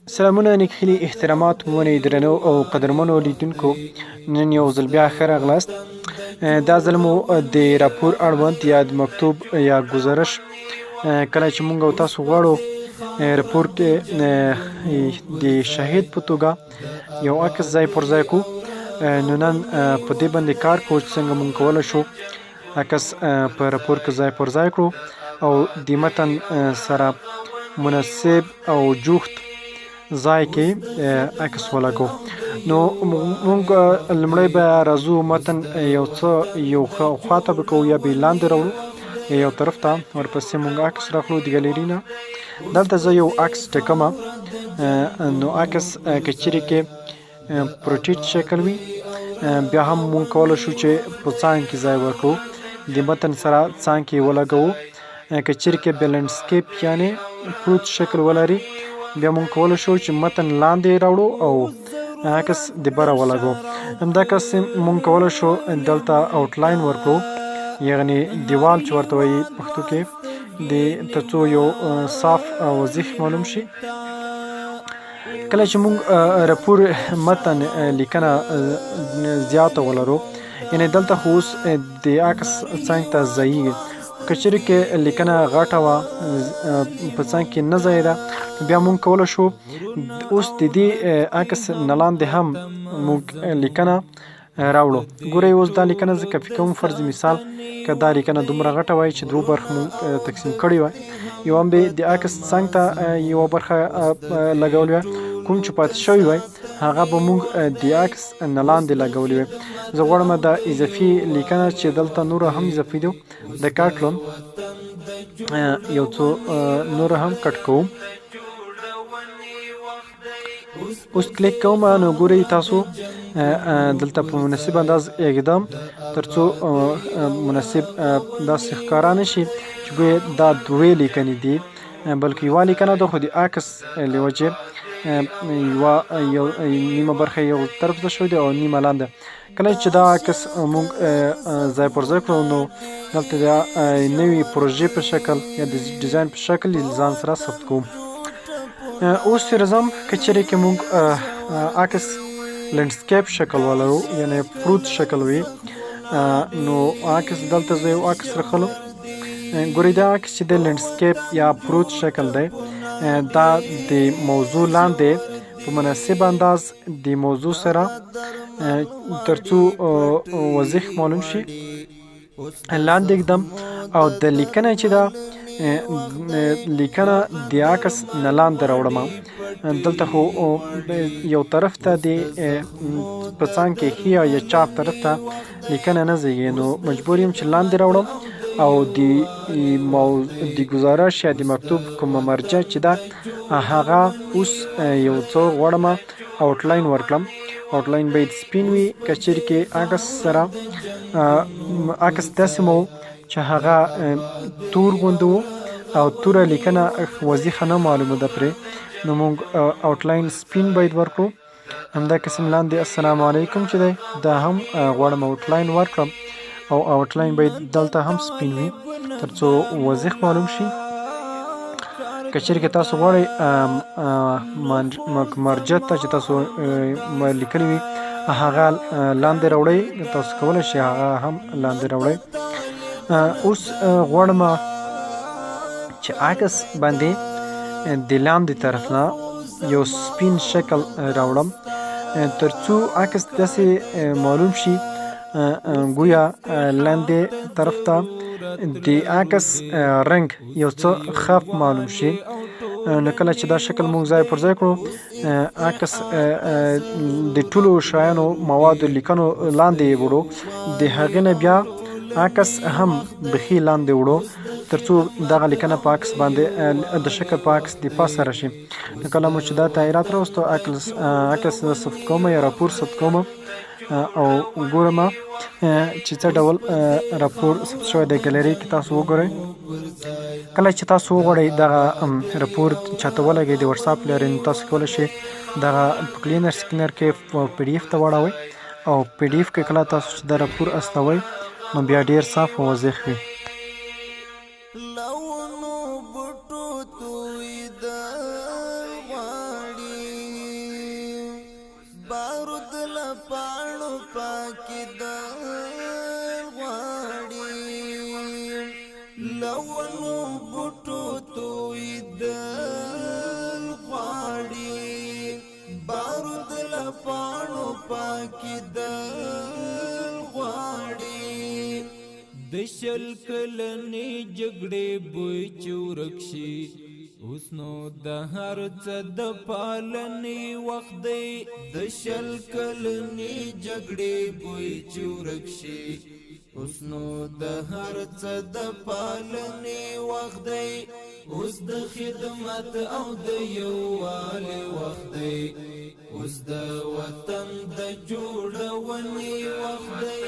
سلامونه نیکهیلي احترامات ونې درنو او قدرمنو لیدونکو نن یو ځل بیا ښه راغلاست. دا ځل مو د راپور اړوند یا د مکتوب یا ګزارش کله چې مونږ او تاسو غواړو راپور کې د شهید په توګه یو عکس ځای پر ځای کو، نو نن په دې باندې کار کوو چې څنګه مونږ کولی شو عکس په راپور کې ځای پر ځای کړو او د متن سره مناسب او جوخت ځای کې عکس ولګو. نو مونږ لومړی به راځو متن یو خواته به کوو یا به لاندې راوړو یو طرف ته، ورپسې مونږ عکس راخلو د ګالري نه. دلته زه یو عکس ټکمه، نو عکس که چیرې کې پروټیټ شکل وي بیا هم مونږ کولی شو چې په څانګ کې ځای ورکړو، د متن سره څانګ کې ولګوو. که چیرې کې به لینډسکیپ یعنې پروت شکل ولري بیا مونږ کولی شو چې متن لاندې راوړو او عکس د بره ولګو. همداکس مونږ کولی شو دلته آوټلاین ورکړو، یعنې دیوال چې ورته وایي پښتو کې، تر څو یو صاف او وضیح معلوم شي. کله چې مونږ راپور متن لیکنه زیاته ولرو، یعنې دلته خو اوس د عکس څنګ ته ځایږي. که چیرې کې لیکنه غټه وه په څنګ کې نه ځایېده بیا مونږ کولی شو اوس د دې عکس نه لاندې هم مونږ لیکنه راوړو. ګورئ اوس دا لیکنه زه کپي کوم، فرض مثال که دا لیکنه دومره غټه وای چې درو برخو مونږ تقسیم کړې وای، یو هم به د عکس څنګ ته یوه برخه لګولې وای، کوم چې پاتې شوی وای هغه به مونږ د عکس نه لاندې لګولې وای. زه غواړم دا اضافي لیکنه چې دلته نوره هم اضافي دي د کټ کړم، یو څو نوره هم کټ کوم. اوس کلیک کوم، نو ګورئ تاسو دلته په مناسب انداز اږدم تر څو مناسب داسې ښکاره نه شي چې ګویا دا دوې لیکنې دي، بلکې یوه لیکنه ده خو د عکس له وجې یو نیمه برخه یو طرف ته شوې ده او نیمه لاندې. کله چې دا عکس مونږ ځای پر ځای کړو نو دلته د نوي پروژې په شکل یا د ډیزاین په شکل ځان سره ثبت کوم. اوس چې راځم که چیرې کې مونږ عکس لینډسکیپ شکل ولرو یعنې پروت شکل وي، نو عکس دلته زه یو عکس راخلو. ګورئ دا عکس چې د لینډسکیپ یا پروت شکل دی، دا د موضوع لاندې په مناسب انداز د موضوع سره تر څو وضیح معلوم شي لاندې اږدم او د لیکنه چې ده لیکنه د عکس نه لاندې راوړم. دلته خو یو طرف ته د په څنګ کې ښي یا چاپ طرف ته لیکنه نه ځایږي، نو مجبور یم چې لاندې راوړم او د ګزارش یا د مکتوب کومه مرجع چې ده هغه اوس یو څو غواړم آوټلاین ورکړم. آوټلاین باید سپین وي، که چیرې کې عکس سره عکس داسې مو چې هغه تور غوندې و او توره لیکنه وضیحه نه معلومه ده پرې، نو مونږ آوټلاین سپین باید ورکړو. همدا قسم لاندې السلام علیکم چې دی دا هم غواړم آوټلاین ورکړم او آوټلاین باید دلته هم سپین وي تر څو وضیح معلوم شي. که چیرې کې تاسو غواړئ مرجع ته چې تاسو لیکلي وي هغه لاندې راوړئ، تاسو کولی شئ هغه هم لاندې راوړئ. اوس غواړم چې عکس باندې د لاندې طرف نه یو سپین شکل راوړم تر څو عکس داسې معلوم شي گویا لاندې طرف ته د عکس رنګ یو څه خف معلوم شي. نو کله چې دا شکل مونږ ځای پر ځای کړو، عکس د ټولو شیانو موادو لیکنو لاندې وړو، د هغې نه بیا عکس هم بخي لاندې وړو تر څو دغه لیکنه په عکس باندې د شکل په عکس د پاسه راشي. نو کله مو چې دا تغیرات راوستو عکس ثبت کوم یا راپور ثبت کوم او ګورم چې څه ډول راپور ثبت شوی د ګالري کې تاسو وګورئ. کله چې تاسو وغواړئ دغه راپور چاته ولګئ د وټساپ لارې، نو تاسو کولی شئ دغه په کلینر سکینر کې پی ډي اف ته واړوئ او پی ډي اف کې کله تاسو چې دا راپور استوئ نو بیا ډیر صاف او واضح وي. لونو بوټو توی د غواړي شل کلنې جګړې بوی چورک شي اوس نو د هر څه د پالنې وخت دی د شل کلنې جګړې بوی چورک شي اوس نو د هر څه د پالنې وخت دی اوس د خدمت او د یووالي وخت دی اوس د وطن د جوړونې وخت دی